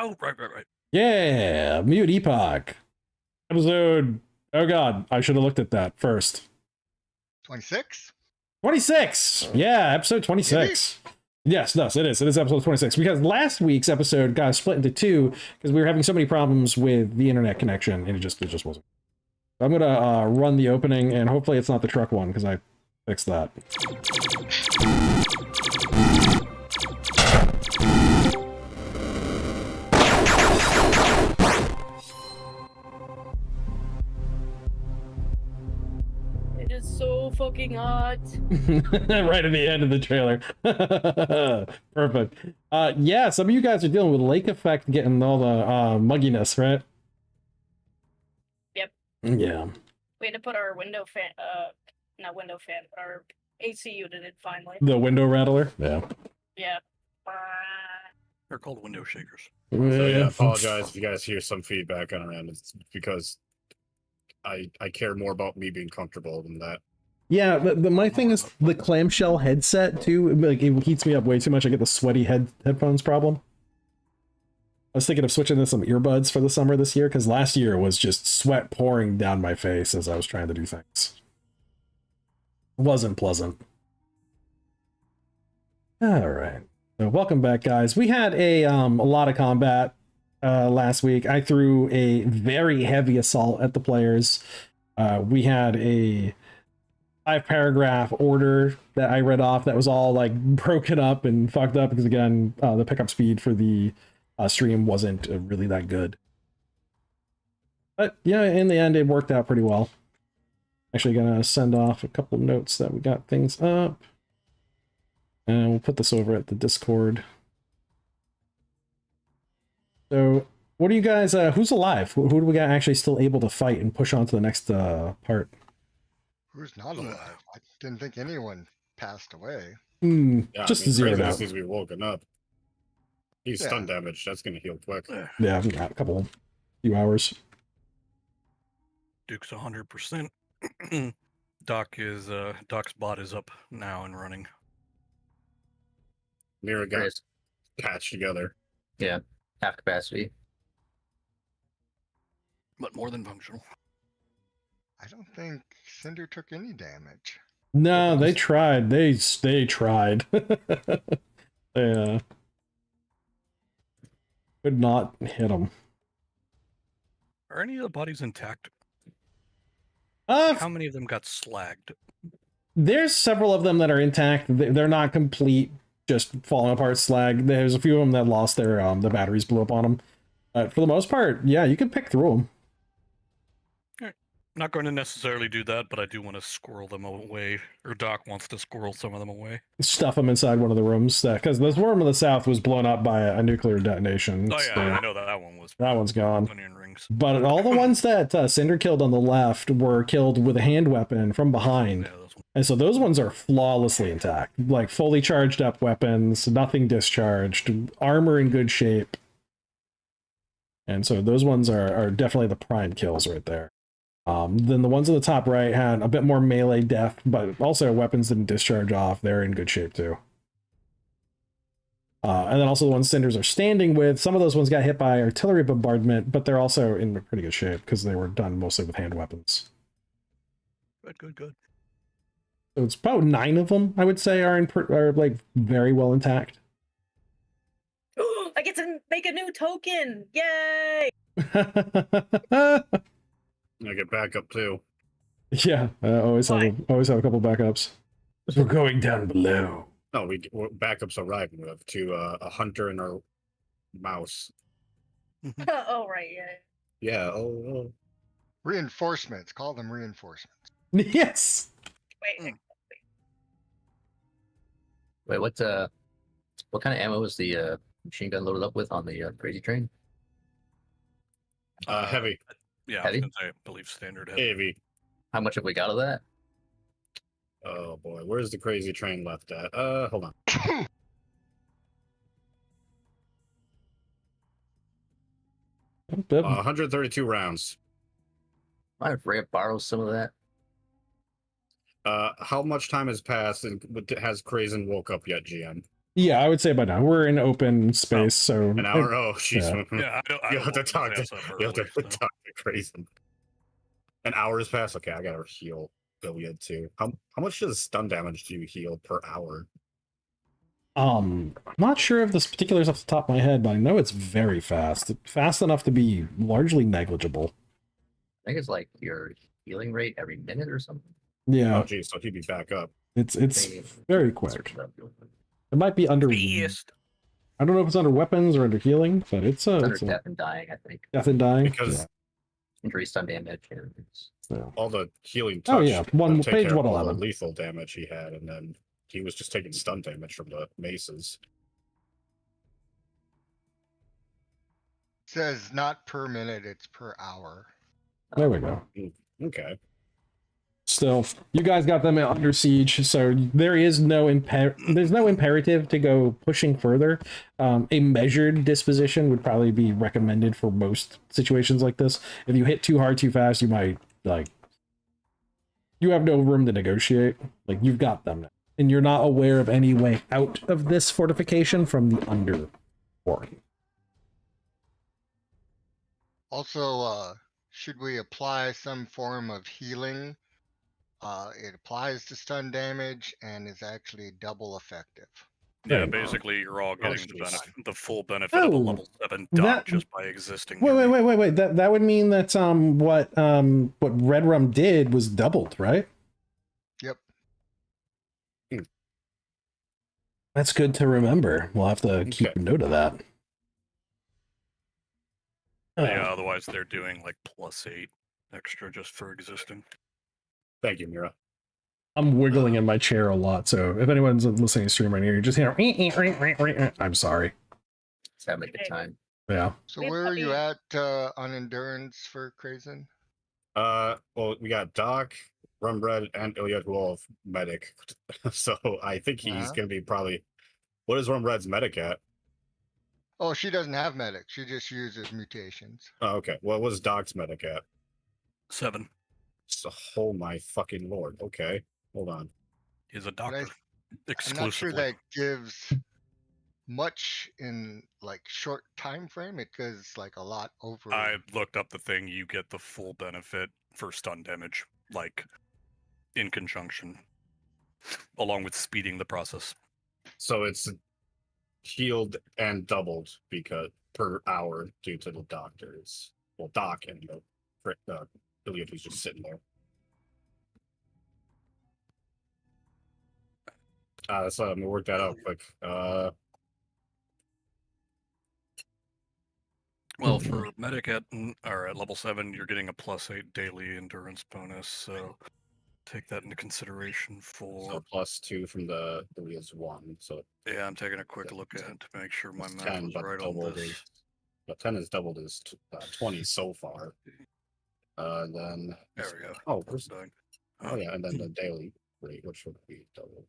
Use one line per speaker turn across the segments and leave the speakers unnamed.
Oh, right.
Yeah, Mutant Epoch. Episode... Oh god, I should have looked at that first.
26?
26! Yeah, episode 26. Yes, it is. It is episode 26. Because last week's episode got split into two because we were having so many problems with the internet connection, and it just wasn't. So I'm gonna run the opening, and hopefully it's not the truck one, because I fixed that.
It is so fucking hot.
Right at the end of the trailer. Perfect. Yeah, some of you guys are dealing with lake effect, getting all the mugginess, right?
Yep.
Yeah.
We had to put our window fan, not window fan, but our AC unit in finally.
The window rattler? Yeah.
Yeah.
They're called window shakers.
So yeah, apologize if you guys hear some feedback on our end. It's because I care more about me being comfortable than that.
Yeah, but my thing is the clamshell headset too. Like it heats me up way too much. I get the sweaty headphones problem. I was thinking of switching to some earbuds for the summer this year because last year was just sweat pouring down my face as I was trying to do things. It wasn't pleasant. All right, so welcome back, guys. We had a lot of combat last week. I threw a very heavy assault at the players. We had a 5-paragraph order that I read off that was all like broken up and fucked up because again the pickup speed for the stream wasn't really that good, but yeah, in the end it worked out pretty well. Actually gonna send off a couple notes that we got things up, and we'll put this over at the Discord. So what do you guys who's alive? Who do we got actually still able to fight and push on to the next part?
Who's not alive? I didn't think anyone passed away.
Yeah,
just
I mean,
zeroed
crazy
out.
as soon as we woken up. He's stun damage. That's gonna heal quick.
Yeah, I've got a few hours.
Duke's 100%. Doc's bot is up now and running.
Mira got patched together.
Yeah, half capacity.
But more than functional.
I don't think Cinder took any damage.
No, they tried. They tried. They could not hit them.
Are any of the bodies intact? How many of them got slagged?
There's several of them that are intact. They're not complete, just falling apart slag. There's a few of them that lost their the batteries blew up on them. But for the most part, yeah, you can pick through them.
Not going to necessarily do that, but I do want to squirrel them away, or Doc wants to squirrel some of them away.
Stuff them inside one of the rooms, because this room in the south was blown up by a nuclear detonation.
Oh yeah,
so
I know that one was.
That one's gone.
Onion rings.
But all the ones that Cinder killed on the left were killed with a hand weapon from behind.
Yeah,
and so those ones are flawlessly intact. Like fully charged up weapons, nothing discharged, armor in good shape. And so those ones are definitely the prime kills right there. Then the ones on the top right had a bit more melee depth, but also weapons didn't discharge off. They're in good shape too. And then also the ones Cinders are standing with, some of those ones got hit by artillery bombardment, but they're also in pretty good shape because they were done mostly with hand weapons.
Good.
So it's about 9 of them, I would say, are like very well intact.
I get to make a new token! Yay!
I get backup too.
Yeah, always have a couple backups. We're going down below.
No, backups arriving. We have a hunter and our mouse.
Oh right, yeah.
Yeah. Oh.
Reinforcements. Call them reinforcements.
Yes.
Wait, what kind of ammo was the machine gun loaded up with on the crazy train?
Heavy.
Yeah,
Heavy?
I was gonna say, I believe standard heavy.
Heavy.
How much have we got of that?
Oh boy, where's the crazy train left at? Hold on. 132 rounds.
Might have Ray borrow some of that.
How much time has passed and has Crazen woke up yet, GM?
Yeah, I would say by now we're in open space, so
An hour? Oh, jeez.
Yeah, I
You
don't
have to
want
talk to
his ass up
you have to
early, so.
talk to Grayson. An hour has passed. Okay, I gotta heal Iliad too. How much does stun damage do you heal per hour?
I'm not sure of the particulars off the top of my head, but I know it's very fast. Fast enough to be largely negligible.
I think it's like your healing rate every minute or something.
Yeah,
Oh, geez, so he'd be back up.
it's
Maybe.
very
Search
quick.
it up real quick.
It might be under.
Beast.
I don't know if it's under weapons or under healing, but it's
It's
a,
under
it's a
death and dying, I think.
death and dying.
Because
Injury, stun damage, and it's
Yeah.
all the healing touch
Oh yeah,
would take
page
care of all the
111.
lethal damage he had, and then he was just taking stun damage from the maces.
Says not per minute, it's per hour.
There we go.
Okay.
Still, you guys got them under siege, so there is there's no imperative to go pushing further. A measured disposition would probably be recommended for most situations like this. If you hit too hard too fast, you might you have no room to negotiate. Like, you've got them, and you're not aware of any way out of this fortification from the under fort.
Also, should we apply some form of healing? It applies to stun damage and is actually double effective.
Yeah,
Right.
basically, you're all getting
jeez.
the full benefit of a
Oh,
level 7 dock
that-
just by existing.
Wait,
near
wait,
me.
wait, wait, wait. That would mean that what Red Rum did was doubled, right?
Yep.
That's good to remember. We'll have to keep
Okay.
a note of that.
Yeah, otherwise they're doing like +8 extra just for existing.
Thank you, Mira.
I'm wiggling in my chair a lot, so if anyone's listening to stream right here, you just hear I'm sorry.
Let's have a good time.
Yeah.
So
Hey,
where are you
buddy.
at on endurance for Krazen?
Well, we got Doc, Rumbred, and Iliad who all have medic. So I think he's
Uh-huh.
gonna be probably. What is Rumbred's medic at?
Oh, she doesn't have medic. She just uses mutations.
Oh, okay. What was Doc's medic at?
7.
So, oh my fucking lord. Okay, hold on.
He's a
But
doctor.
I'm
Exclusively.
not sure that gives much in like short time frame. It gives like a lot over.
I looked up the thing, you get the full benefit for stun damage, like in conjunction, along with speeding the process.
So it's healed and doubled because per hour due to the doctors. Well, Doc and the Iliad who's just sitting there. So let me work that out quick.
Well, for medic at level 7, you're getting a +8 daily endurance bonus, so take that into consideration for.
So +2 from the Iliad's 1. So
Yeah, I'm taking a quick look at it to make sure my
it's
math
10,
was
but
right on
doubled
this.
is. But 10 is doubled is 20 so far. Then.
There we go.
Oh, where's
Done.
Oh yeah, and then the daily rate, which would be doubled.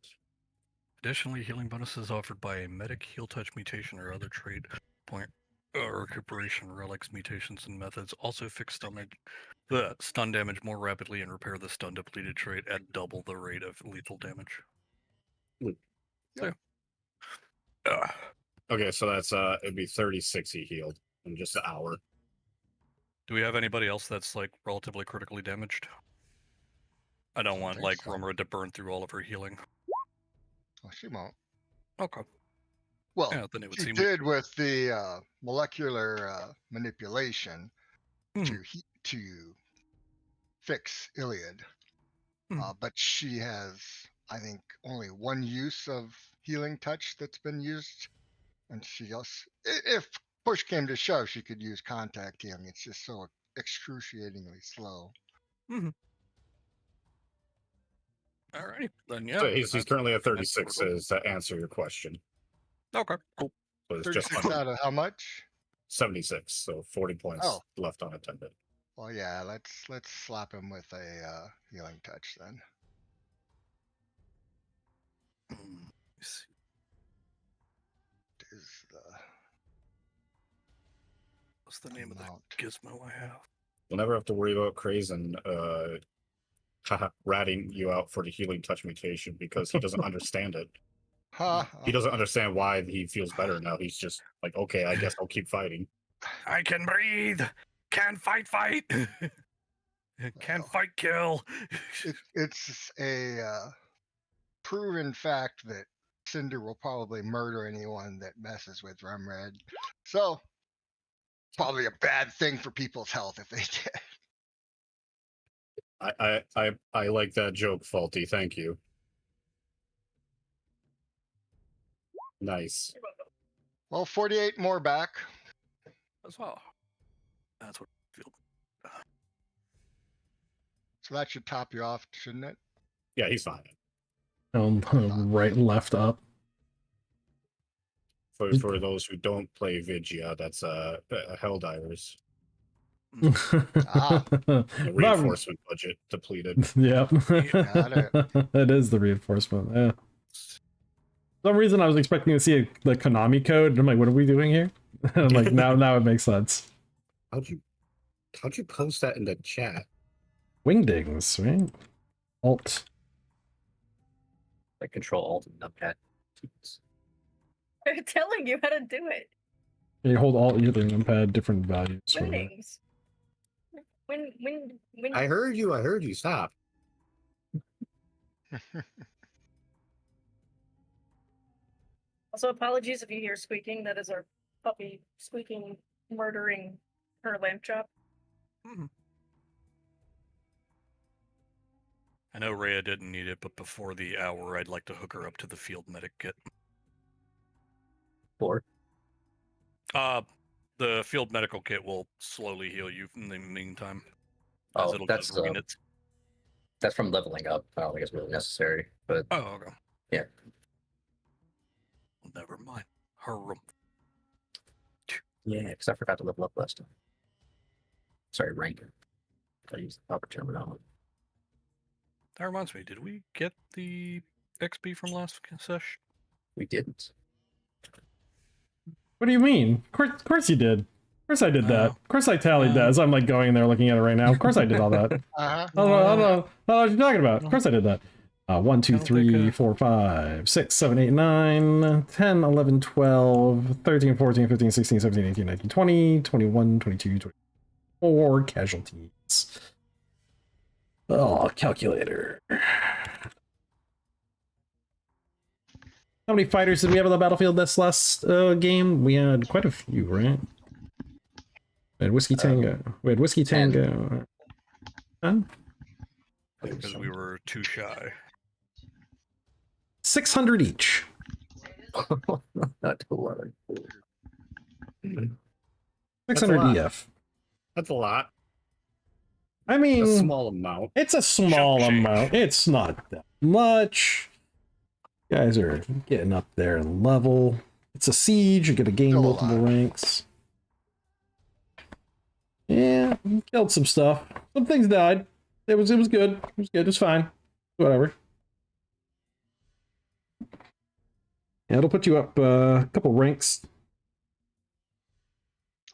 Additionally, healing bonuses offered by a medic, heal touch mutation, or other trait point recuperation relics, mutations, and methods also fix stun damage more rapidly and repair the stun depleted trait at double the rate of lethal damage.
Hmm.
So,
Okay, so that's it'd be 36 he healed in just an hour.
do we have anybody else that's like relatively critically damaged? I don't want
think
like
so.
Rumra to burn through all of her healing.
Well, she won't.
Okay.
Well,
Yeah, then it would
she
seem
did with the molecular manipulation
Hmm.
to fix Iliad.
Hmm.
But she has, I think, only one use of healing touch that's been used. And she also, if push came to shove, she could use contact healing. It's just so excruciatingly slow.
Alrighty, then yeah.
So he's
that's-
currently at
that's
36
total.
is to answer your question.
Okay, cool.
So it's just
36 out of how much?
76, so 40 points
Oh.
left unattended.
Well, yeah, let's slap him with a healing touch then.
Let me see.
Is the
What's the name of
amount.
the gizmo I have?
You'll never have to worry about Krazen ratting you out for the healing touch mutation because he doesn't understand it. He doesn't understand why he feels better now. He's just like, okay, I guess I'll keep fighting.
I can breathe. Can fight. Can fight, kill.
It's a proven fact that Cinder will probably murder anyone that messes with Rumred. So, probably a bad thing for people's health if they did.
I like that joke, Faulty. Thank you. Nice.
Well, 48 more back.
As well. That's what I feel.
So that should top you off, shouldn't it?
Yeah, he's fine.
Right and left up.
For those who don't play Vigia, that's Helldivers.
Ah.
The reinforcement budget depleted.
Yep.
Got it.
It is the reinforcement. Yeah. For some reason I was expecting to see the Konami code, and I'm like, what are we doing here? I'm like, now it makes sense.
How'd you post that in the chat?
Wingdings, right? Alt.
Like Control Alt and Numpad.
I'm telling you how to do it.
You hold Alt and the numpad, different values. for-
Winnings. When
I heard you. Stop.
Also, apologies if you hear squeaking. That is our puppy squeaking, murdering her lamb chop.
I know Rhea didn't need it, but before the hour, I'd like to hook her up to the field medic kit.
4.
The field medical kit will slowly heal you in the meantime.
Oh,
it'll
that's
just regain its-
that's from leveling up. I don't think it's really necessary, but
Oh, okay.
Yeah.
Never mind. Her.
yeah, because I forgot to level up last time. Sorry, rank. I used the proper terminology.
That reminds me. Did we get the XP from last session?
We didn't.
What do you mean? Of course you did. Of course I did that.
No.
Of course I tallied that. As I'm like going in there looking at it right now. Of course I did all that.
Uh-huh.
I don't know what you're talking about. Of course I did that. 1, 2,
I don't
3,
think,
4, 5, 6, 7, 8, 9, 10, 11, 12, 13, 14, 15, 16, 17, 18, 19, 20, 21, 22, 24 casualties. Oh, calculator. How many fighters did we have on the battlefield this last game? We had quite a few, right? We had Whiskey Tango. We had Whiskey
10.
Tango. 10?
Because we were too shy.
600 each.
Not too long.
600
lot.
EF.
That's a lot.
I mean,
A small amount.
it's a small
Chump change.
amount. It's not that much. Guys are getting up there in level. It's a siege. You're gonna gain
Still a
multiple
lot.
ranks. Yeah, we killed some stuff. Some things died. It was good. It was good. It's fine. Whatever. Yeah, it'll put you up a couple ranks.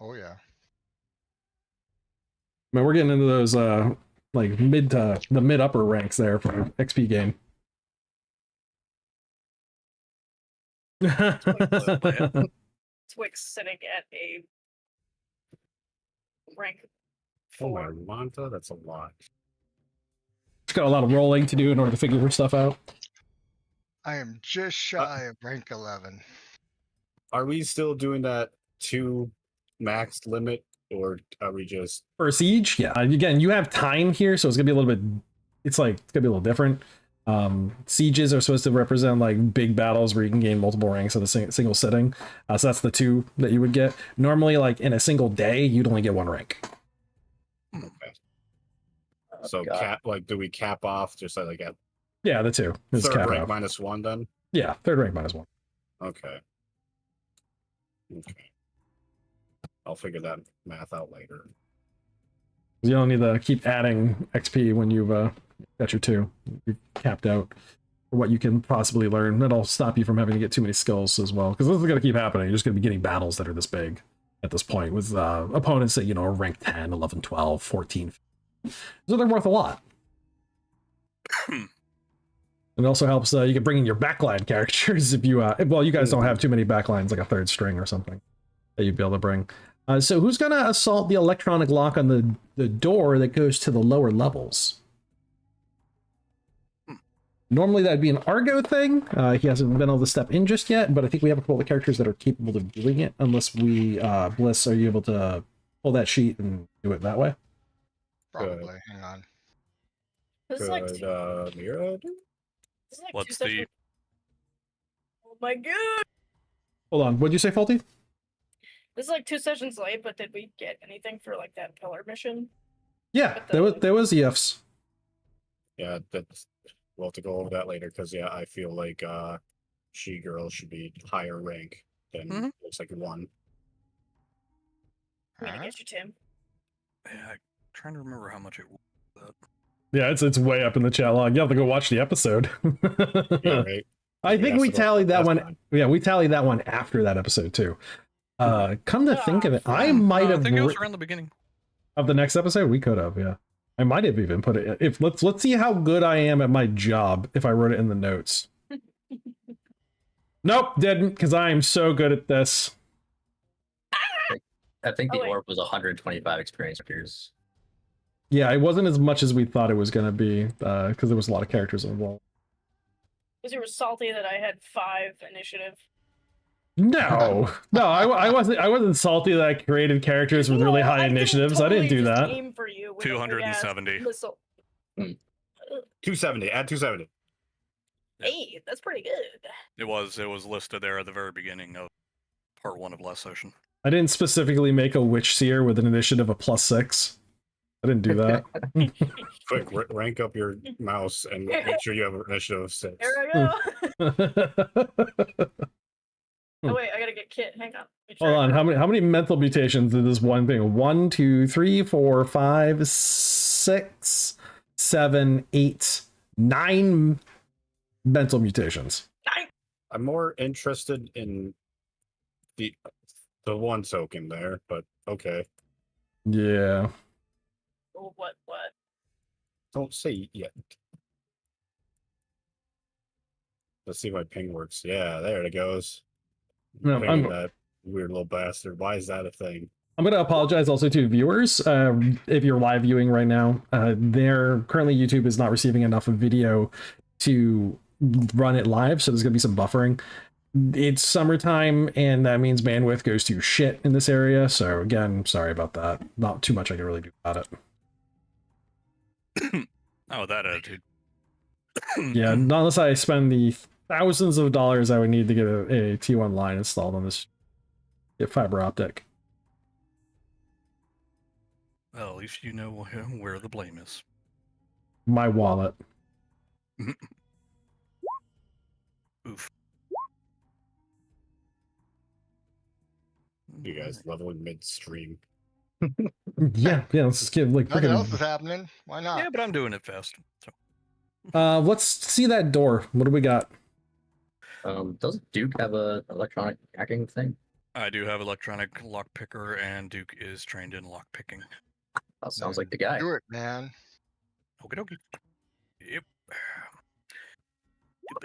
Oh, yeah.
I mean, we're getting into those like mid to the mid upper ranks there for XP gain.
Twix sitting at a rank
Oh my
4.
Manta, that's a lot.
It's got a lot of rolling to do in order to figure stuff out.
I am just shy of rank 11.
Are we still doing that 2 max limit, or are we just
For a siege, yeah. Again, you have time here, so it's gonna be a little bit. It's gonna be a little different. Sieges are supposed to represent like big battles where you can gain multiple ranks in a single sitting. So that's the 2 that you would get. Normally, like in a single day, you'd only get 1 rank.
okay?
Oh,
So
God.
cap, like, do we cap off just like at
Yeah, the 2 is
third
cap
rank
out.
-1 then?
Yeah, third rank -1.
Okay. Okay. I'll figure that math out later.
You don't need to keep adding XP when you've got your 2. You're capped out for what you can possibly learn. That'll stop you from having to get too many skills as well, because this is going to keep happening. You're just going to be getting battles that are this big at this point with opponents that, are ranked 10, 11, 12, 14. So they're worth a lot. It also helps. You can bring in your backline characters if you. Well, you guys don't have too many backlines, like a third string or something that you'd be able to bring. So who's gonna assault the electronic lock on the door that goes to the lower levels? Normally that'd be an Argo thing. He hasn't been able to step in just yet, but I think we have a couple of characters that are capable of doing it. Unless we, Bliss, are you able to pull that sheet and do it that way?
Probably. Hang on.
This is like
Could
two,
Mira do?
this is like
What's
2
the-
sessions. Oh my god!
Hold on. What'd you say, Faulty?
This is like 2 sessions late, but did we get anything for like that pillar mission?
Yeah,
But
there was EFs.
Yeah, that's we'll have to go over that later because yeah, I feel like she girl should be higher rank than
Mhm.
looks like 1.
I'm gonna
Huh?
get you, Tim.
Yeah, I'm trying to remember how much it was.
Yeah, it's way up in the chat log. You have to go watch the episode.
Yeah, right.
I think
Yeah,
we
so
tallied that
last
one.
time.
Yeah, we tallied that one after that episode too. Come to think of it, I might
I
have
think it was around the beginning.
of the next episode. We could have, yeah. I might have even put it. If let's see how good I am at my job. If I wrote it in the notes. Nope, didn't, because I am so good at this.
I think the
Oh, wait.
orb was 125 experience peers.
Yeah, it wasn't as much as we thought it was going to be because there was a lot of characters involved.
Because you were salty that I had 5 initiative.
No, I wasn't salty that I created characters with really
No,
high
I can
initiatives. I didn't
totally
do
just
that.
aim for you with a big-ass
270.
missile.
270. Add 270.
Hey, that's pretty good.
It was listed there at the very beginning of part 1 of last session.
I didn't specifically make a witch seer with an initiative of +6. I didn't do that.
Quick, rank up your mouse and make sure you have an initiative of 6.
There I go. Oh wait, I gotta get Kit. Hang on. Let me
Hold on,
check.
how many mental mutations did this one thing? 1, 2, 3, 4, 5, 6, 7, 8, 9 mental mutations.
I'm more interested in the 1 token there, but okay.
Yeah.
Oh, what?
Don't say yet. Let's see if my ping works. Yeah, there it goes.
No,
Pinging that weird little bastard. Why is that a thing?
I'm going to apologize also to viewers. If you're live viewing right now, currently YouTube is not receiving enough video to run it live, so there's going to be some buffering. It's summertime, and that means bandwidth goes to shit in this area. So again, sorry about that. Not too much I can really do about it.
Oh, that attitude.
Yeah, not unless I spend the thousands of dollars I would need to get a T1 line installed on this fiber optic.
Well, at least you know where the blame is.
My wallet.
Oof.
You guys leveling midstream.
Yeah, let's just get like
Nothing else
freaking.
is happening. Why not?
Yeah, but I'm doing it fast. So
Let's see that door. What do we got?
Does Duke have a electronic hacking thing?
I do have electronic lock picker, and Duke is trained in lock picking.
That sounds like the guy.
Do it, man.
Okie dokie. Yep.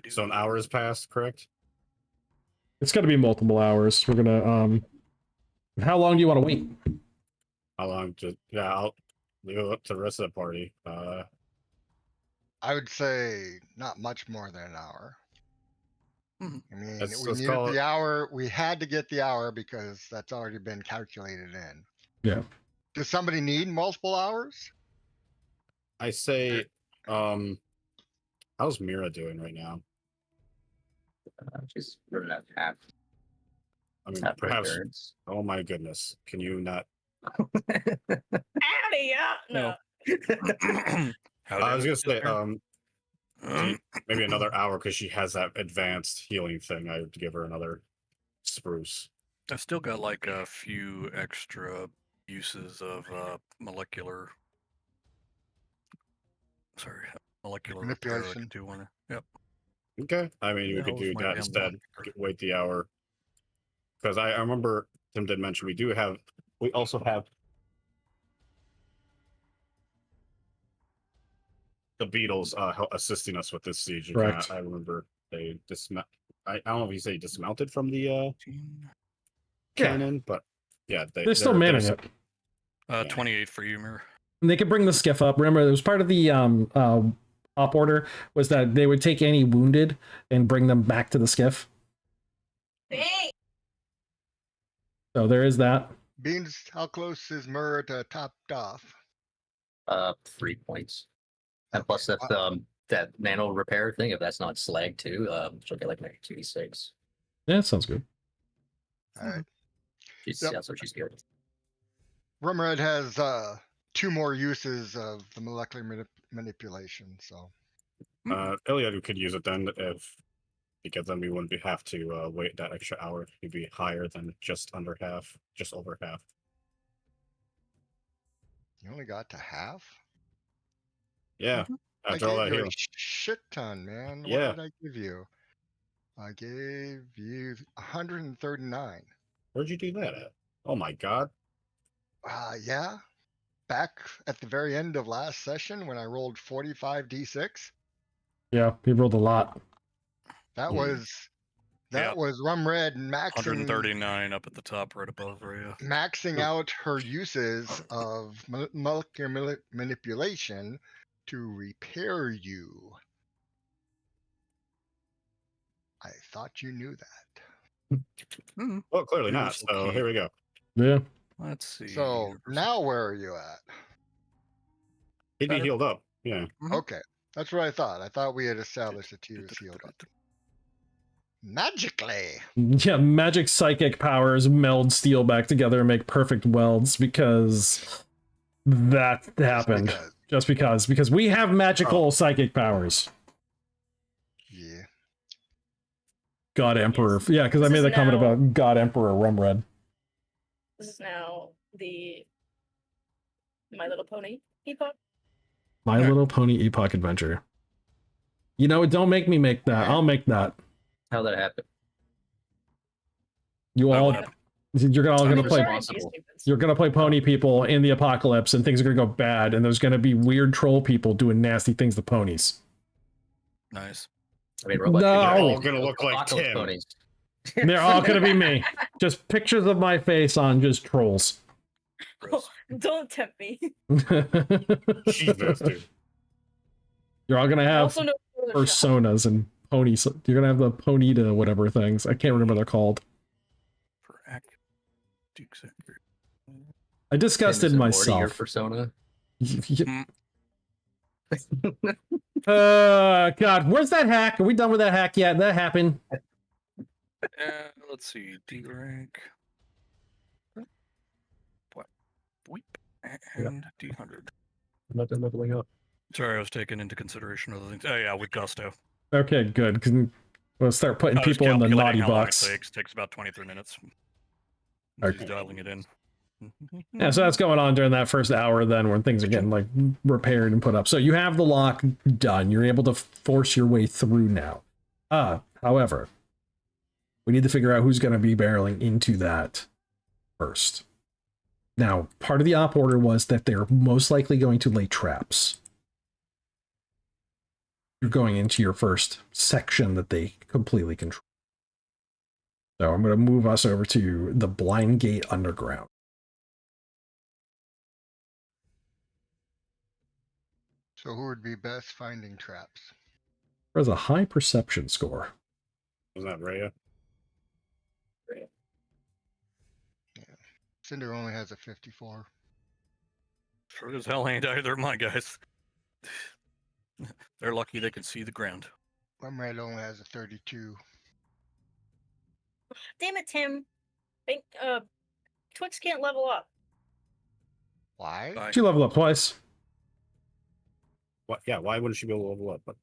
So an hour has passed, correct?
It's got to be multiple hours. We're gonna How long do you want to wait?
How long to I'll leave it up to the rest of the party.
I would say not much more than an hour.
Mhm.
I mean,
Let's
we needed
call it-
the hour. We had to get the hour because that's already been calculated in.
Yeah.
Does somebody need multiple hours?
I say, how's Mira doing right now?
She's running at half.
I mean,
Half her
perhaps.
endurance.
Oh my goodness! Can you not?
Howdy, yeah. No.
I was gonna say, maybe another hour because she has that advanced healing thing. I would give her another spruce.
I've still got like a few extra uses of molecular repair I
Manipulation.
could do one. Yep.
Okay. I mean, we
Yeah,
could
those
do
might
that
be
instead.
unlocked.
Wait the hour. Because I remember Tim did mention we also have the Beatles assisting us with this siege. And
Correct.
I remember they I don't know if you say dismounted from the cannon, but yeah,
They're still manning it.
28 for you, Mir.
And they could bring the skiff up. Remember, it was part of the op order was that they would take any wounded and bring them back to the skiff.
Hey!
So there is that.
Beans, how close is Murr to topped off?
3 points. And plus that that nano repair thing, if that's not slag too, she'll get like an 2d6.
Yeah, that sounds good.
All right.
That's what she's good.
Rumred has 2 more uses of the molecular manipulation, so
Iliad could use it then because then we wouldn't have to wait that extra hour. It'd be higher than just under half, just over half.
you only got to half?
Yeah,
I
after all
gave
that
you
healing.
a shit ton, man.
Yeah.
What did I give you? I gave you 139.
Where'd you do that at? Oh my god.
Yeah. Back at the very end of last session when I rolled 45 d6,
Yeah, he rolled a lot.
that
Hmm.
was
Yeah.
Rumred maxing
139 up at the top, right above Rhea.
maxing out her uses of molecular manipulation to repair you. I thought you knew that.
Hmm.
Well, clearly
Yeah,
not.
so
So
key.
here we go.
Yeah.
Let's see.
So
Universal-
now where are you at?
He'd be
Better.
healed up. Yeah.
Mhm.
Okay, that's what I thought. I thought we had established that he was healed up. Magically.
Yeah, magic psychic powers meld steel back together and make perfect welds because that happened.
Just because.
Because we have magical psychic powers.
Yeah.
God Emperor.
Yes.
Yeah, because I
This
made
is
the comment
now-
about God Emperor Rumred.
This is now the My Little Pony epoch.
My
Yeah.
Little Pony Epoch Adventure. You know, don't make me make that. I'll make that.
How that happened?
You
What
all,
happened?
you're all
I'm
gonna
I'm
play.
sorry. responsible.
You're gonna play pony people in the apocalypse, and things are gonna go bad, and there's gonna be weird troll people doing nasty things to ponies.
Nice.
I mean, robots.
No.
are
They're
all gonna look like
apocalypse
Tim.
ponies.
They're all gonna be me. Just pictures of my face on just trolls.
Gross.
Don't tempt me.
Jesus, dude.
You're all gonna
I
have
also know
personas and ponies. You're gonna have the ponita whatever things. I can't remember what they're called.
For active Duke's Acre.
I disgusted
Your
myself.
persona.
God, where's that hack? Are we done with that hack yet? That happened.
Let's see. D rank. What? Weep. And D100.
I'm not done leveling up.
Sorry, I was taking into consideration other things. Oh, yeah, with Gusto.
Okay, good. 'Cause we'll start putting
I was
people in the naughty
calculating how long it
box.
takes about 23 minutes.
Okay.
Just dialing it in.
Yeah, so that's going on during that first hour then when things are getting like repaired and put up. So you have the lock done. You're able to force your way through now. However, we need to figure out who's going to be barreling into that first. Now, part of the op order was that they're most likely going to lay traps. You're going into your first section that they completely control. So I'm going to move us over to the Blind Gate Underground.
So who would be best finding traps?
There's a high perception score.
Was that Rhea?
Cinder only has a 54.
Sure as hell ain't either of my guys. They're lucky they can see the ground.
Rumred only has a 32.
Damn it, Tim. Twix can't level up.
Why?
Bye.
She leveled up twice.
What? Yeah. Why wouldn't she be able to level up? But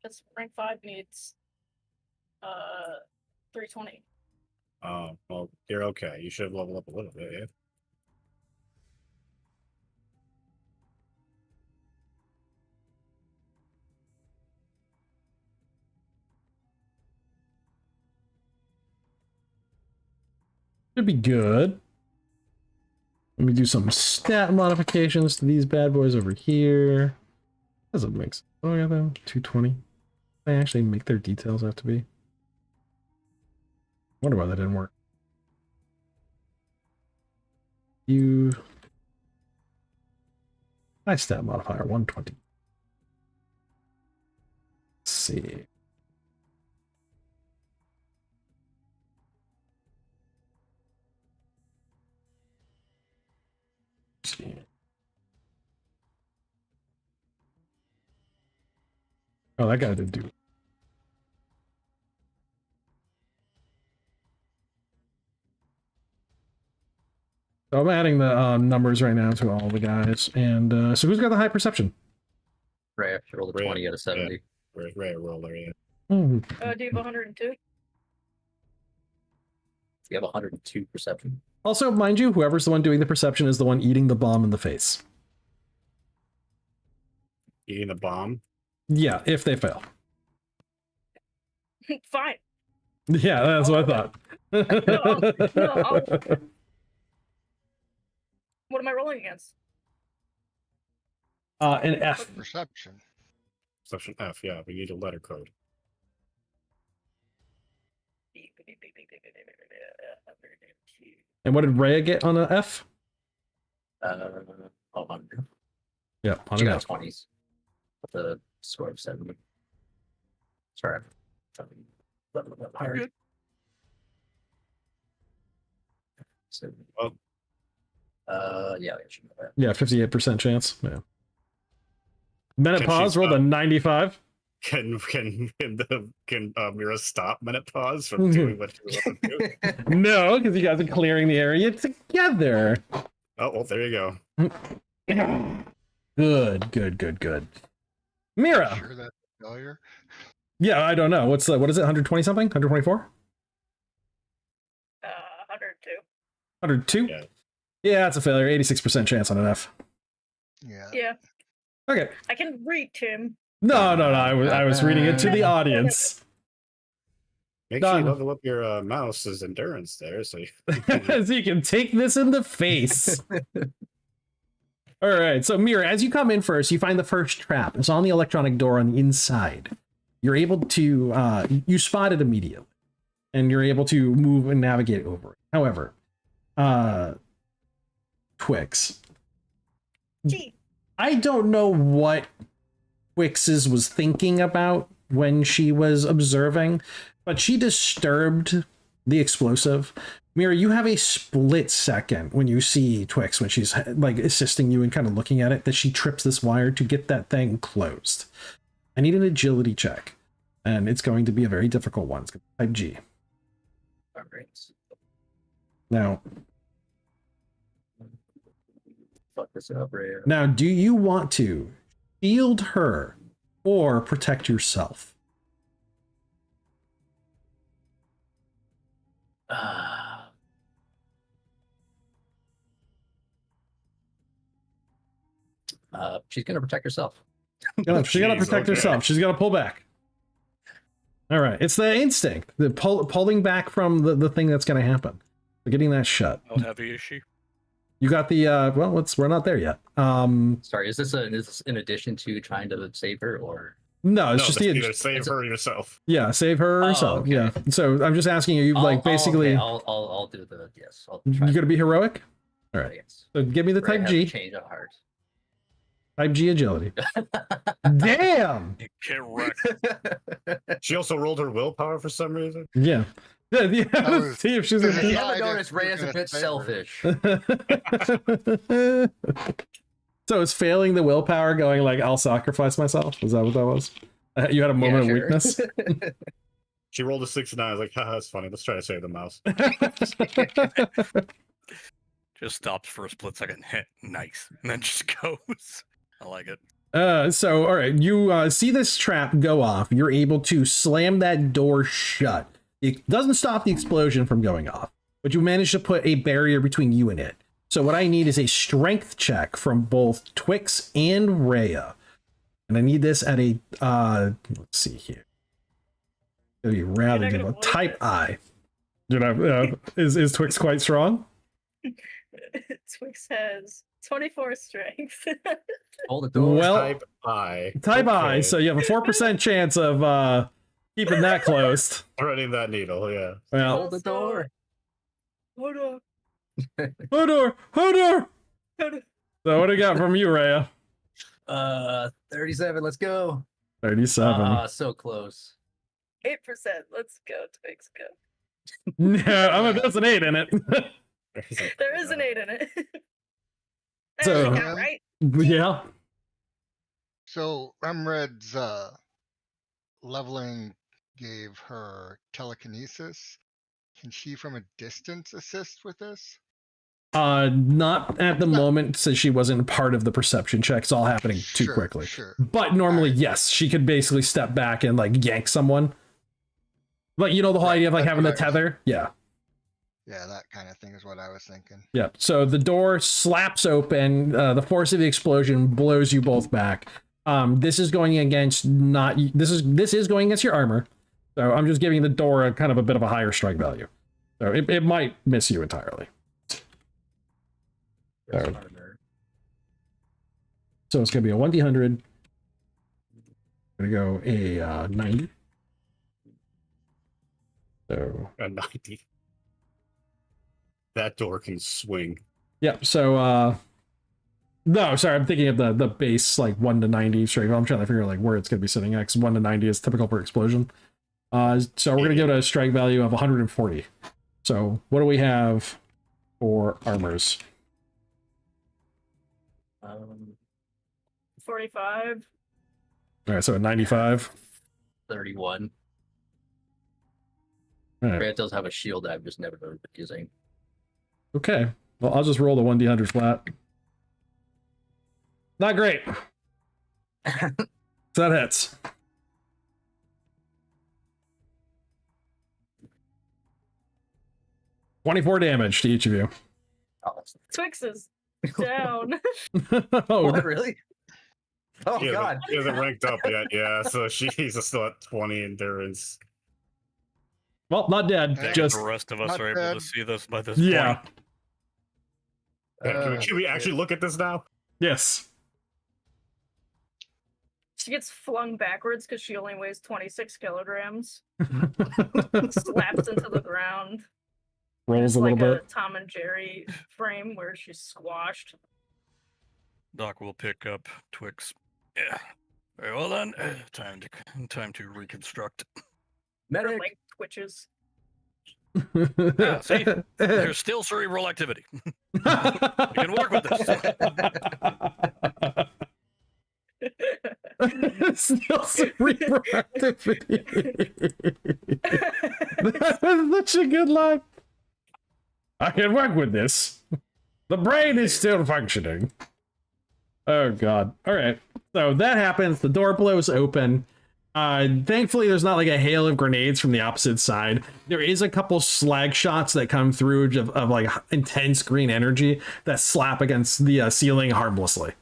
Because rank 5 needs 320.
well, you're okay. You should have leveled up a little bit. Yeah.
Should be good. Let me do some stat modifications to these bad boys over here. Doesn't make sense. Oh yeah, though 220. They actually make their details have to be. Wonder why that didn't work. You. High stat modifier 120. Let's see. Let's see. Oh, that guy didn't do. So I'm adding the numbers right now to all the guys, and so who's got the high perception?
Ray, she rolled a
Ray,
20 out of 70.
Ray roller, yeah.
Hmm.
Do you have 102?
You have 102 perception.
Also, mind you, whoever's the one doing the perception is the one eating the bomb in the face.
Eating a bomb.
Yeah, if they fail.
Fine.
Yeah, that's what I thought.
What am I rolling against?
An F.
Perception.
Perception F, yeah, we need a letter code.
And what did Rhea get on an F?
100.
Yeah, on
She
an
got
F.
20s. With a score of 70. Sorry.
You're good.
So,
Well,
yeah, I should know that.
Yeah, 58% chance. Yeah. Menopause
she
rolled a
stop?
95.
can Mira stop menopause from doing what she was about to do?
No, because you guys are clearing the area together.
Oh, well, there you go.
Good. Mira.
Sure that's a failure.
Yeah, I don't know. What is it? 120 something? 124?
102.
102?
Yeah.
Yeah, it's a failure. 86% chance on an F.
Yeah.
Yeah,
Okay.
I can read Tim.
No. I was reading it to the audience.
Make sure
Done.
you level up your mouse's endurance there, so
So you can take this in the face. All right. So, Mira, as you come in first, you find the first trap. It's on the electronic door on the inside. You're able to, you spot it immediately, and you're able to move and navigate over it. However, Twix,
Gee.
I don't know what Twix's was thinking about when she was observing, but she disturbed the explosive. Mira, you have a split second when you see Twix, when she's like assisting you and kind of looking at it, that she trips this wire to get that thing closed. I need an agility check, and it's going to be a very difficult one. It's going to be type G.
All right.
Now,
Fuck this up, Ray.
now, do you want to shield her or protect yourself?
She's gonna protect herself.
She's gonna
Jeez,
protect
okay.
herself. She's gonna pull back. All right, it's the instinct, the pulling back from the thing that's gonna happen. We're getting that shut.
How heavy is she?
You got the well, we're not there yet.
Sorry, is this in addition to trying to save her, or
No, it's
no,
just
that's
the
either save her or yourself.
yeah, save her or
Oh,
herself.
okay.
Yeah. So I'm just asking you, like basically,
I'll do the yes. I'll
you're
try
gonna be heroic. All right.
yes.
So give me the
Ray
type
has a
G.
change of heart.
Type G agility. Damn.
Get wrecked.
She also rolled her willpower for some reason.
Yeah. Yeah.
was-
See if she's
that
gonna
was-
You
I
ever
just
notice Ray is a
was
bit
gonna
selfish?
So it's failing the willpower, going like, I'll sacrifice myself. Is that what that was? You had a moment
Yeah,
of
sure.
weakness.
She rolled a 69. I was like, haha, that's funny. Let's try to save the mouse.
Just stops for a split second. Heh, nice. And then just goes. I like it.
So all right, you see this trap go off. You're able to slam that door shut. It doesn't stop the explosion from going off, but you manage to put a barrier between you and it. So what I need is a strength check from both Twix and Rhea. And I need this at a let's see here. It'd be rather
You're not
difficult.
gonna
Type I. Is Twix quite strong?
Twix has 24 strength.
Hold the door.
Well,
Type I.
type I,
Okay.
so you have a 4% chance of keeping that closed.
Threading that needle, yeah.
Well,
Hold the door.
Hold on.
Hodor!
Hold on.
So what do you got from you, Rhea?
37. Let's go.
37.
So close.
8%. Let's go, Twix. Go.
No, that's an 8 in it.
There is an 8 in it.
So-
There we go, right?
Yeah.
So Remred's leveling gave her telekinesis. Can she from a distance assist with this?
Not at the moment, since she wasn't part of the perception check. It's all happening too
Sure,
quickly.
Sure.
But normally,
Alright.
yes, she could basically step back and like yank someone. Like, you know, the whole
Right,
idea of like
that's
having the
what I was-
tether? Yeah.
Yeah, that kind of thing is what I was thinking.
Yeah. So the door slaps open. The force of the explosion blows you both back. This is going against this is going against your armor. So I'm just giving the door a kind of a bit of a higher strike value. So it might miss you entirely.
There's
Alright.
armor.
So it's gonna be a 1d100. Gonna go a 90. So
A 90. That door can swing.
yep. So no, sorry, I'm thinking of the base like 1 to 90 straight. I'm trying to figure out like where it's gonna be sitting next. 1 to 90 is typical for explosion. So we're gonna give it a strike value of 140. So what do we have for armors?
45.
All right, so a 95.
31.
All right.
It does have a shield that I've just never been using.
Okay. Well, I'll just roll the 1d100 flat. Not great. So that hits. $24 damage to each of you.
Oh, that's...
Twix is down.
Oh,
What, really? Oh,
He hasn't-
God.
He hasn't ranked up yet, yeah. So he's still at 20 endurance.
well, not dead.
Hey,
Just
The rest of us
not
are able
bad.
to see this by this
yeah.
point.
Can we actually look at this now?
Yes.
She gets flung backwards because she only weighs 26 kilograms. Slaps into the ground.
Rolls
It's
a little
like
bit.
a Tom and Jerry frame where she's squashed.
Doc will pick up Twix. Yeah. Very well then. Time to reconstruct.
Her
Medic.
leg twitches.
Yeah, see? There's still cerebral activity. You can work with this.
Still cerebral activity. That's such a good line. I can work with this. The brain is still functioning. Oh god. All right. So that happens. The door blows open. Thankfully, there's not like a hail of grenades from the opposite side. There is a couple slag shots that come through of like intense green energy that slap against the ceiling harmlessly.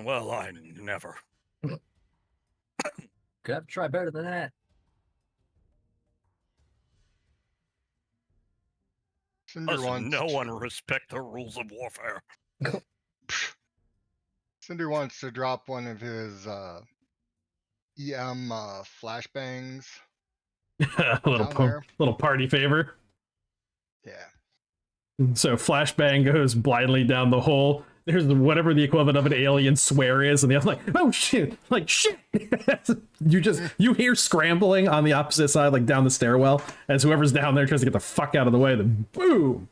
Well, I never.
Could have to try better than that.
Cinder
Listen,
wants
no one respect the rules of warfare.
Cinder wants to drop one of his EM flashbangs. Down there.
Little party favor.
Yeah.
So flashbang goes blindly down the hole. There's whatever the equivalent of an alien swear is, and the other like, oh shit, like shit. you hear scrambling on the opposite side, like down the stairwell, as whoever's down there tries to get the fuck out of the way. Then boom.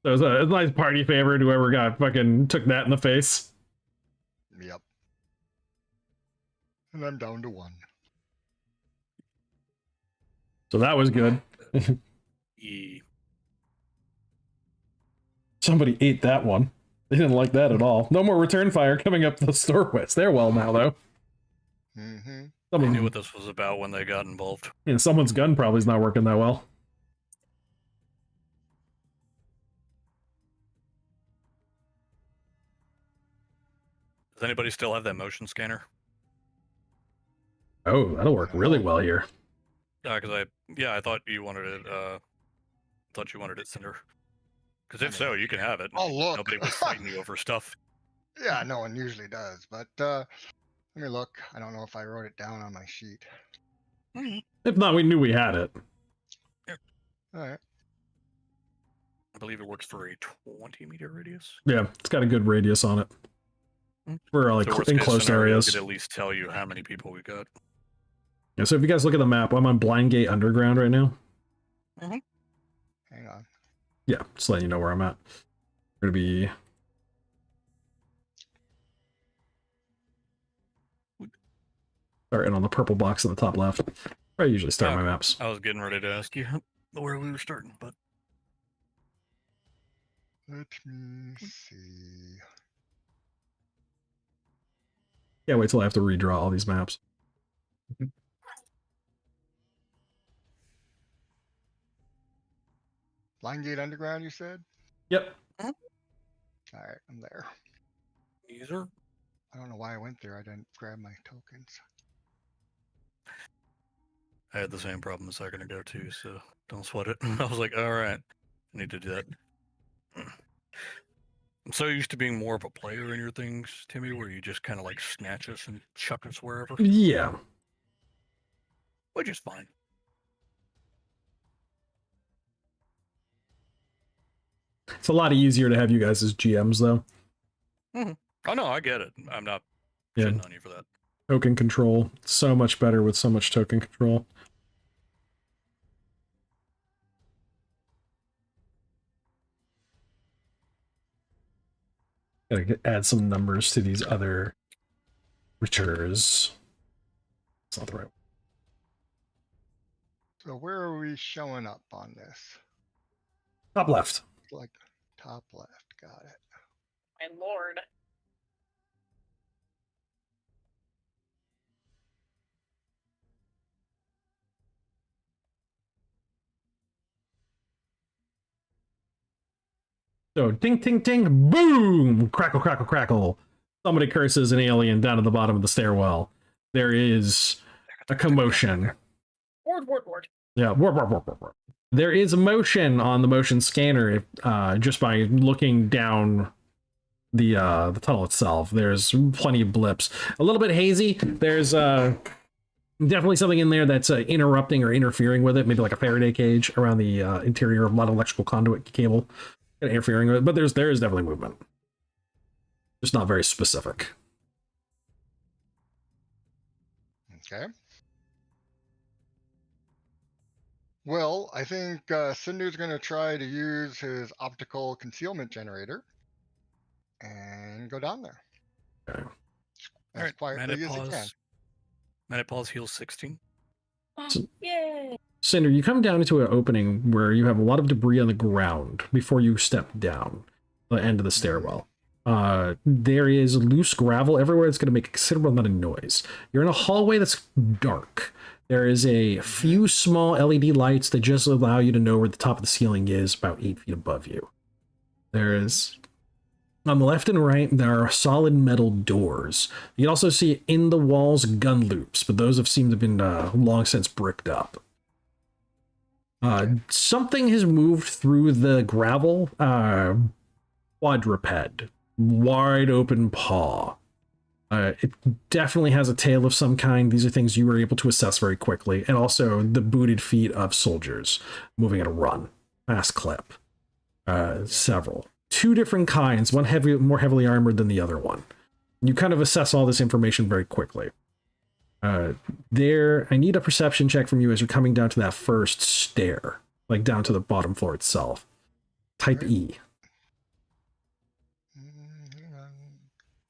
So it's a nice party favor to whoever got fucking took that in the face.
Yep. And I'm down to 1.
So that was good.
E.
Somebody ate that one. They didn't like that at all. No more return fire coming up the stairway now, though.
Mm-hmm.
They
Someone,
knew what this was about when they got involved.
someone's gun probably is not working that well.
Does anybody still have that motion scanner?
Oh, that'll work really well here.
Because I thought you wanted it. Thought you wanted it, Cinder. Because if
I
so,
mean,
you can have it.
I'll look.
Nobody was fighting you over stuff.
Yeah, no one usually does, but let me look. I don't know if I wrote it down on my sheet.
If not, we knew we had it.
All right.
I believe it works for a 20-meter radius.
Yeah, it's got a good radius on it
Mm.
for like
So worst case
enclosed
scenario,
areas.
it could at least tell you how many people we got.
Yeah, so if you guys look at the map, I'm on Blind Gate Underground right now.
Hang on.
Yeah, just letting you know where I'm at. We're gonna be starting on the purple box in the top left. Where I usually start my maps.
I was getting ready to ask you where we were starting, but
Let me see.
Yeah, wait till I have to redraw all these maps.
Blind Gate Underground, you said?
Yep.
All right, I'm there.
user.
I don't know why I went there. I didn't grab my tokens.
I had the same problem a second ago too, so don't sweat it. I was like, all right, I need to do that. I'm so used to being more of a player in your things, Timmy, where you just kind of like snatch us and chuck us wherever,
Yeah.
which is fine.
It's a lot easier to have you guys as GMs though.
Oh no, I get it. I'm not
Yeah.
shitting on you for that.
Token control. So much better with so much token control. Gotta add some numbers to these other riches. It's not the right one.
So where are we showing up on this?
Top left.
Like top left. Got it.
My lord.
So ding, ding, ding, boom! Crackle, crackle, crackle. Somebody curses an alien down at the bottom of the stairwell. There is a commotion.
Ward.
Yeah, warp, warp, warp, warp, warp. There is motion on the motion scanner just by looking down the tunnel itself. There's plenty of blips. A little bit hazy. There's definitely something in there that's interrupting or interfering with it. Maybe like a Faraday cage around the interior of a lot of electrical conduit cable interfering with it. But there is definitely movement. Just not very specific.
Okay. Well, I think Cinder's going to try to use his optical concealment generator and go down there.
Okay.
As
Alright,
quietly as he can.
Manic Paws heals 16.
Yay.
Cinder, you come down into an opening where you have a lot of debris on the ground before you step down the end of the stairwell. There is loose gravel everywhere. It's going to make a considerable amount of noise. You're in a hallway that's dark. There is a few small LED lights that just allow you to know where the top of the ceiling is, about 8 feet above you. There is, on the left and right, there are solid metal doors. You can also see in the walls gun loops, but those have seemed to have been long since bricked up. Something has moved through the gravel. Quadruped. Wide open paw. It definitely has a tail of some kind. These are things you were able to assess very quickly. And also the booted feet of soldiers moving at a run. Fast clip. Several. 2 different kinds. One more heavily armored than the other one. You kind of assess all this information very quickly. I need a perception check from you as you're coming down to that first stair. Like down to the bottom floor itself. Type
Right.
E.
Hang on.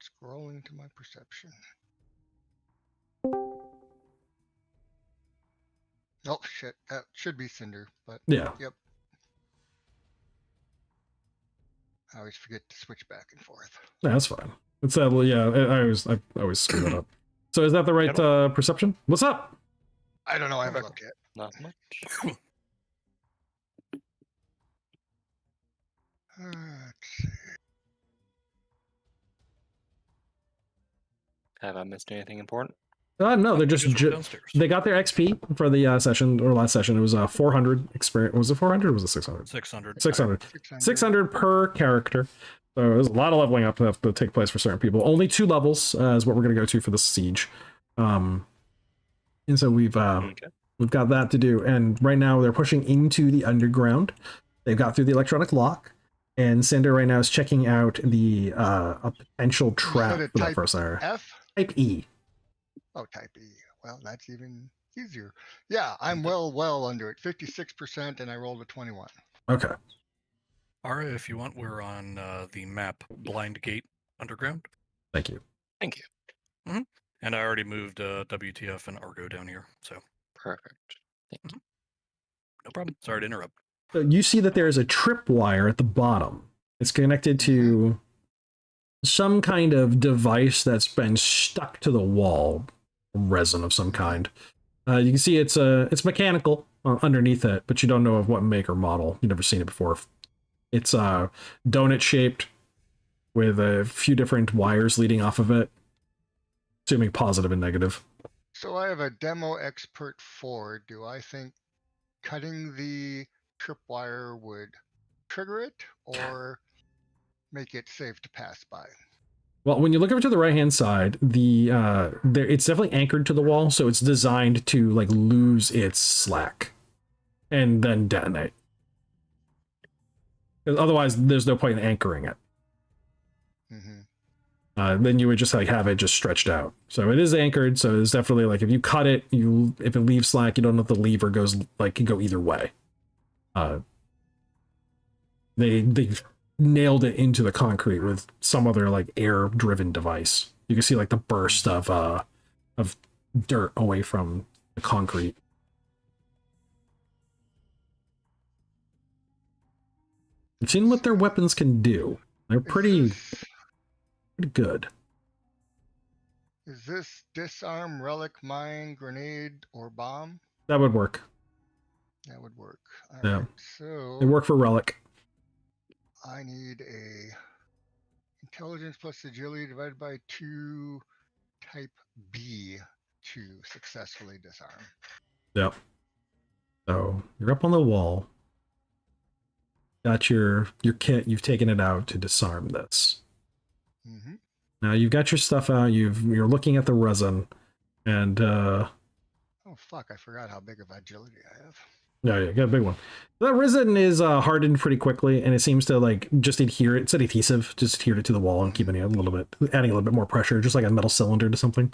Scrolling to my perception. Oh, shit. That should be Cinder, but
Yeah.
yep. I always forget to switch back and forth.
Yeah, that's fine. It's I always screw that up. So is that the right perception? What's up?
I don't know. I haven't looked yet.
Not much.
Let's see.
Have I missed anything important?
No, they're just
downstairs.
they got their XP for the session or last session. It was 400 experience. Was it 400 or was it 600?
600.
600. 600 per character. So there's a lot of leveling up that have to take place for certain people. Only 2 levels is what we're going to go to for the siege. And so we've got that to do. And right now they're pushing into the underground. They've got through the electronic lock. And Cinder right now is checking out the a potential trap for that first area.
F?
Type E.
Oh, type E. Well, that's even easier. Yeah, I'm well under it. 56%, and I rolled a 21.
Okay.
Ara, if you want, we're on the map Blind Gate Underground.
Thank you.
Thank you.
And I already moved WTF and Argo down here, so
Perfect. Thank you.
no problem. Sorry to interrupt.
So you see that there is a tripwire at the bottom. It's connected to some kind of device that's been stuck to the wall, resin of some kind. You can see it's mechanical underneath it, but you don't know of what make or model. You've never seen it before. It's donut shaped with a few different wires leading off of it, assuming positive and negative.
So I have a demo expert 4. Do I think cutting the tripwire would trigger it or make it safe to pass by?
Well, when you look over to the right hand side, it's definitely anchored to the wall, so it's designed to like lose its slack and then detonate. Because otherwise, there's no point in anchoring it. Then you would just like have it just stretched out. So it is anchored, so it's definitely like if you cut it, if it leaves slack, you don't know if the lever goes like can go either way. They nailed it into the concrete with some other like air driven device. You can see like the burst of dirt away from the concrete. You've seen what their weapons can do. They're pretty good.
Is this disarm, relic, mine, grenade, or bomb?
That would work.
That would work. All
Yeah.
right, so
They work for relic.
I need a intelligence plus agility divided by 2 type B to successfully disarm.
Yep. So you're up on the wall. Got your kit. You've taken it out to disarm this. Now you've got your stuff out. You're looking at the resin, and
oh fuck! I forgot how big of agility I have.
No, yeah, you got a big one. That resin is hardened pretty quickly, and it seems to like just adhere. It's an adhesive, just adhered it to the wall and keeping it a little bit, adding a little bit more pressure, just like a metal cylinder to something.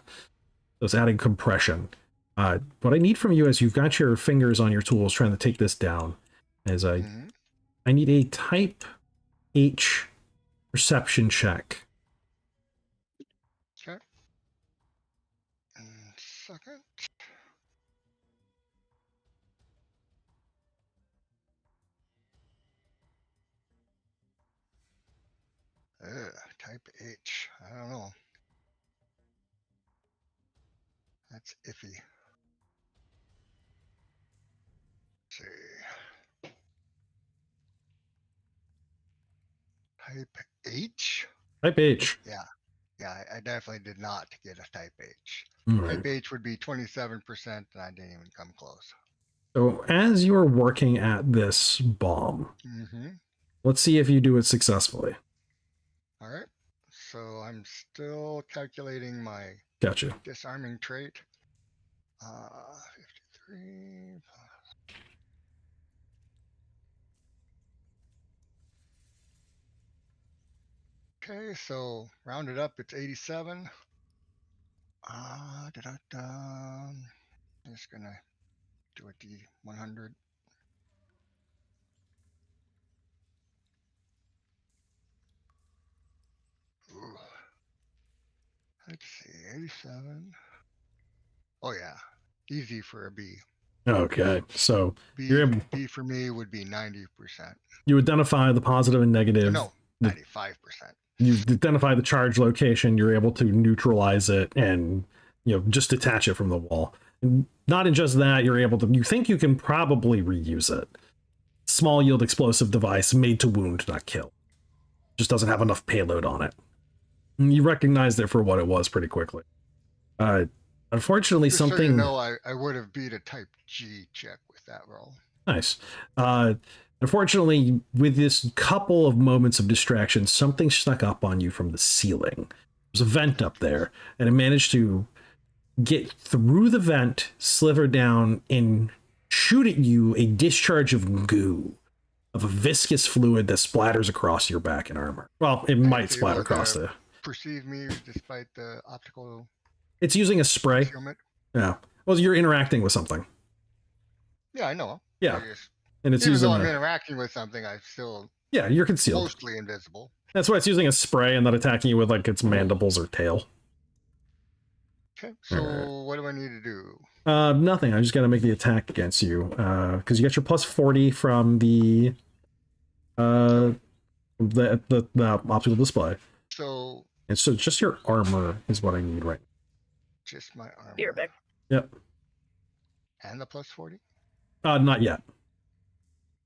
So it's adding compression. What I need from you is you've got your fingers on your tools trying to take this down. As I need a type H perception check.
Okay. Second. Type H. I don't know. That's iffy. Let's see. Type H?
Type H.
Yeah, I definitely did not get a type H.
Right.
Type H would be 27%, and I didn't even come close.
So as you are working at this bomb, let's see if you do it successfully.
All right. So I'm still calculating my
Gotcha.
disarming trait. 53 plus. Okay, so rounded up, it's 87. I'm just gonna do a D100. Ooh. Let's see, 87. Oh yeah, easy for a B.
Okay, so
B,
you're able,
B for me would be 90%.
you identify the positive and negative.
No, 95%.
You identify the charge location. You're able to neutralize it and just detach it from the wall. And not in just that, you're able to. You think you can probably reuse it. Small yield explosive device made to wound, not kill. Just doesn't have enough payload on it. And you recognized it for what it was pretty quickly. Unfortunately,
Just so
something
you know, I would have beat a type G check with that roll.
nice. Unfortunately, with this couple of moments of distraction, something snuck up on you from the ceiling. There's a vent up there, and it managed to get through the vent, sliver down, and shoot at you a discharge of goo, of a viscous fluid that splatters across your back and armor. Well, it might
it's
splatter
able
across
to
the...
Perceive me despite the optical
It's using a spray.
concealment.
Yeah. Well, you're interacting with something.
Yeah, I know.
Yeah.
I just-
And it's
even
using
though I'm
a...
interacting with something, I'm still
Yeah, you're concealed.
mostly invisible.
That's why it's using a spray and not attacking you with like its mandibles or tail.
Okay, so
Alright.
what do I need to do?
Nothing. I just got to make the attack against you because you got your plus 40 from the optical display,
So
and so just your armor is what I need right
just my armor.
Here, Beck.
now. Yep.
And the plus 40?
Not yet.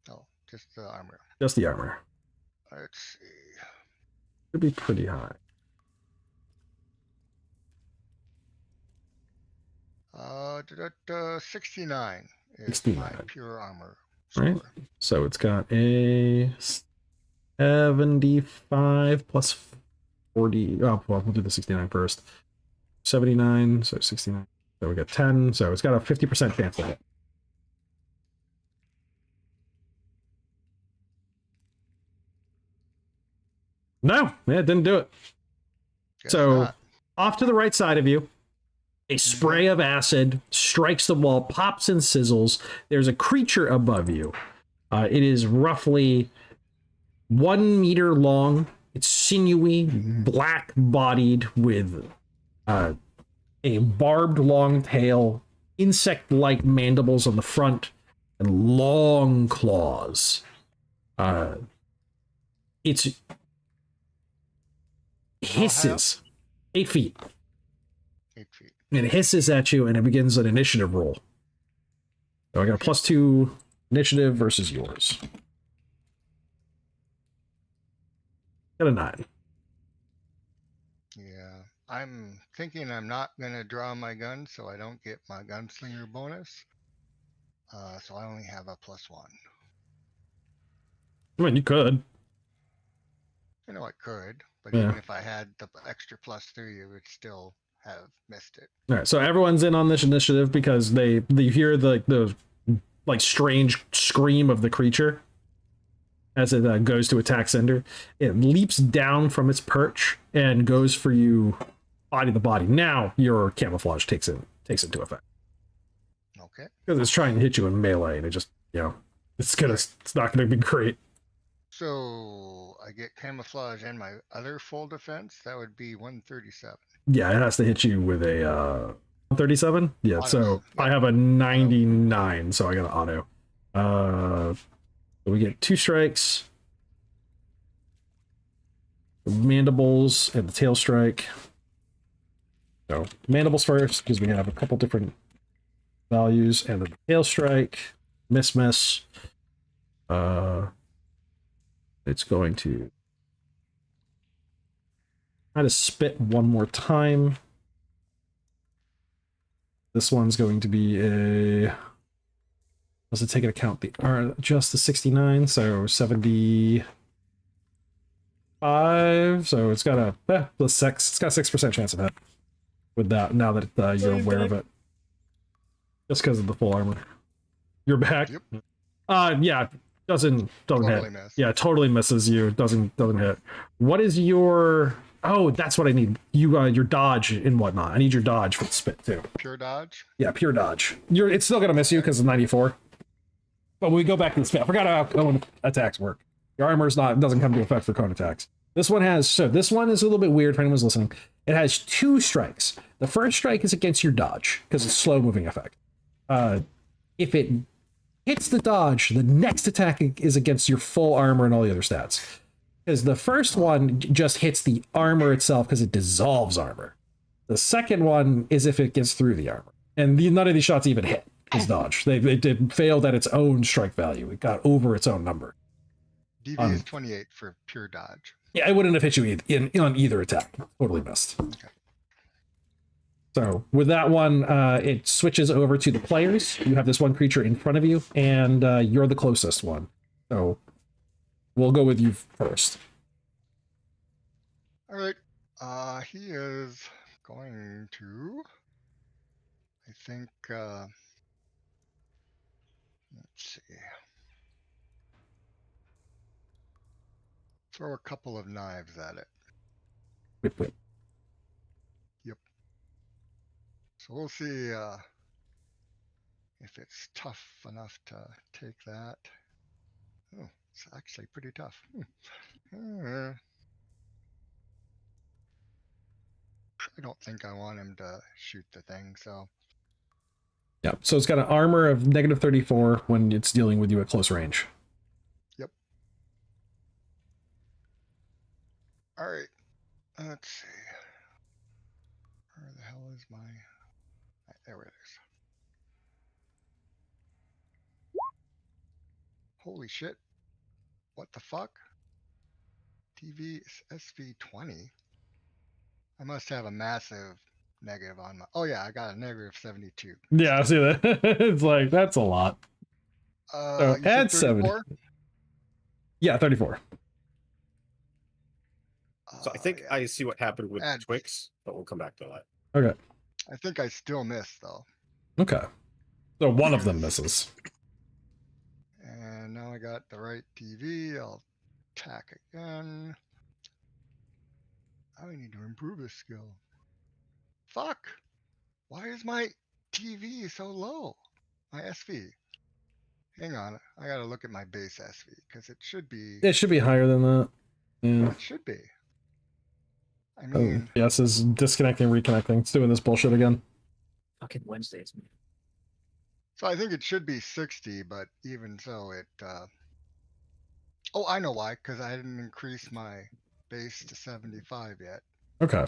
No, just the armor.
Just the armor.
Let's see.
Could be pretty high.
Da, 69 is
69.
my pure armor
Right.
score.
So it's got a 75 plus 40. Oh, well, we'll do the 69 first. 79, so 69. So we got 10. So it's got a 50% chance of it. No, yeah, it didn't do it.
Guess
So
not.
off to the right side of you, a spray of acid strikes the wall, pops and sizzles. There's a creature above you. It is roughly 1 meter long. It's sinewy, black-bodied with a barbed long tail, insect-like mandibles on the front, and long claws. It's hisses 8 feet.
8 feet.
And it hisses at you, and it begins an initiative roll. So I got a +2 initiative versus yours. Got a 9.
Yeah. I'm thinking I'm not going to draw my gun, so I don't get my gunslinger bonus. So I only have a +1.
I mean, you could.
I know I could, but
Yeah.
even if I had the extra +3, it would still have missed it.
All right, so everyone's in on this initiative because they hear the like strange scream of the creature as it goes to attack Cinder. It leaps down from its perch and goes for you, body to body. Now your camouflage takes into effect
Okay.
because it's trying to hit you in melee, and it just it's not gonna be great.
So I get camouflage and my other full defense. That would be 137.
Yeah, it has to hit you with a 37. Yeah, so
Yeah.
I have a 99, so I got an auto. So we get 2 strikes. The mandibles and the tail strike. So mandibles first, because we have a couple different values, and then the tail strike, miss. It's going to try to spit one more time. This one's going to be a... Does it take into account just the 69? So 75. So it's got a plus 6. It's got a 6% chance of hit with that. Now that you're aware of it, just because of the full armor. You're back.
Yep.
Yeah, doesn't
Totally
hit.
missed.
Yeah, totally misses you. Doesn't hit. What is your? Oh, that's what I need. Your dodge and whatnot. I need your dodge for the spit too.
Pure dodge.
Yeah, pure dodge. It's still gonna miss you because of 94. But when we go back to the spit, I forgot how cone attacks work. Your armor's doesn't come to effect for cone attacks. This one is a little bit weird for anyone who's listening. It has 2 strikes. The first strike is against your dodge because it's slow moving effect. If it hits the dodge, the next attack is against your full armor and all the other stats. Because the first one just hits the armor itself because it dissolves armor. The second one is if it gets through the armor. And none of these shots even hit his dodge. It failed at its own strike value. It got over its own number.
DV is 28 for pure dodge.
Yeah, it wouldn't have hit you on either attack. Totally missed.
Okay.
So with that one, it switches over to the players. You have this one creature in front of you, and you're the closest one. So we'll go with you first.
All right. He is going to, I think, let's see. Throw a couple of knives at it.
Whip, whip.
So we'll see if it's tough enough to take that. Oh, it's actually pretty tough. I don't think I want him to shoot the thing, so
Yeah, so it's got an armor of -34 when it's dealing with you at close range.
yep. All right, let's see. Where the hell is my? There it is. Holy shit! What the fuck? TV SV20. I must have a massive negative on my. Oh yeah, I got a -72.
Yeah, I see that. It's like, that's a lot. So
You said
add 7.
34?
Yeah, 34.
So I think
yeah.
I see what happened with
Add-
Twix, but we'll come back to that.
Okay.
I think I still missed though.
Okay. So one of them misses.
And now I got the right TV. I'll attack again. I need to improve this skill. Fuck! Why is my TV so low? My SV. Hang on, I gotta look at my base SV because it should be.
It should be higher than that. Yeah.
It should be. I
Oh,
mean,
yes, is disconnecting, reconnecting. It's doing this bullshit again.
Fucking Wednesdays, man.
so I think it should be 60, but even so, it. Oh, I know why. Because I didn't increase my base to 75 yet.
Okay.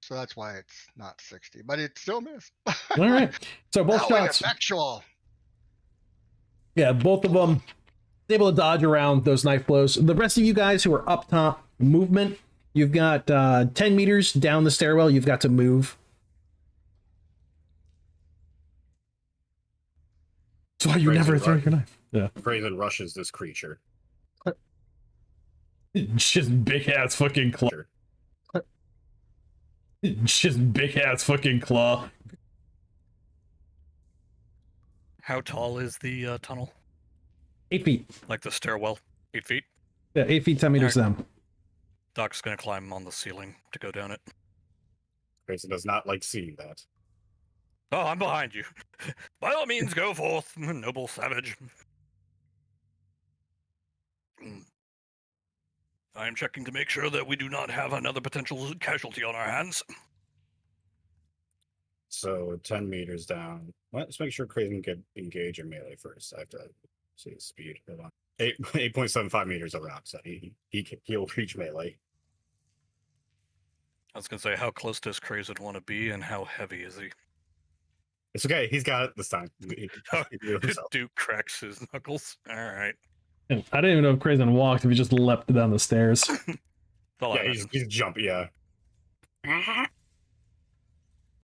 So that's why it's not 60, but it still missed.
All right. So both
How
shots.
ineffectual.
Yeah, both of them able to dodge around those knife blows. The rest of you guys who are up top, movement. You've got 10 meters down the stairwell. You've got to move. That's why you
Crazy
never throw
right.
your knife. Yeah.
Craven rushes this creature.
It's just big ass fucking claw. It's just big ass fucking claw.
How tall is the tunnel?
8 feet.
Like the stairwell? 8 feet?
Yeah, 8 feet, 10 meters down.
Doc's gonna climb on the ceiling to go down it.
Craven does not like seeing that.
Oh, I'm behind you. By all means, go forth, noble savage. I am checking to make sure that we do not have another potential casualty on our hands.
So 10 meters down. Let's make sure Craven can engage in melee first. I have to see his speed. Hold on. 8.75 meters around, so he'll reach melee.
I was gonna say, how close does Craven want to be, and how heavy is he?
It's okay. He's got it this time.
Duke cracks his knuckles. All right.
And I didn't even know if Crazen walked, if he just leapt down the stairs.
That's all I
Yeah,
imagine.
he's jumping. Yeah.